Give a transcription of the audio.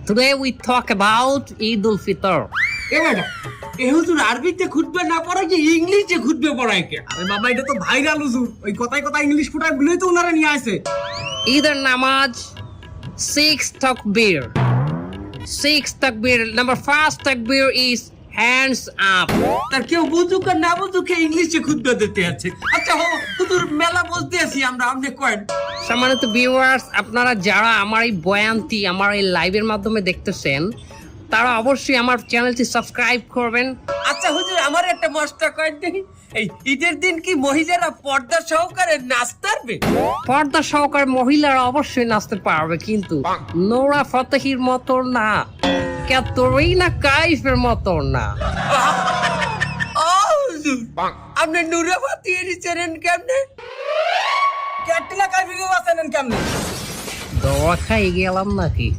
Today we talk about Eid al-Fitr. এ হুজুর আরবিতে খুতবা না পড়ায় কি ইংলিশে খুতবা পড়ায় কে? আরে বাবা এটা তো ভাইরাল হুজুর, ওই কথায় কথায় ইংলিশ ফুটায় বলেই তো ওনারা নিয়ে আসে। Either namaz, 6 takbir. 6 takbir. Number 1 takbir is hands up. তার কেউ বুঝুক আর না বুঝুক ইংলিশে খুতবা দিতে আছে। আচ্ছা হুজুর মেলা বলতে আছি আমরা, আপনি কয়েন। সম্মানিত ভিউয়ার্স, আপনারা যারা আমার এই বয়ানটি আমার এই লাইভের মাধ্যমে দেখতেছেন তারা অবশ্যই আমার চ্যানেলটি সাবস্ক্রাইব করবেন। আচ্ছা হুজুর আমার একটা মশলা কয়েন দেখি, এই ঈদের দিন কি মহিলারা পর্দা সহকারে নাচতে পারবে? পর্দা সহকারে মহিলারা অবশ্যই নাচতে পারবে, কিন্তু নোরা ফতেহির মতো না, ক্যাটরিনা কাইফের মতো না। ও হুজুর আপনি নুরাবাতি এরি চেনেন কেমনে? ক্যাটরিনা কাইফকে বাঁচানেন কেমনে? দোয়া খাই গেলাম নাকি?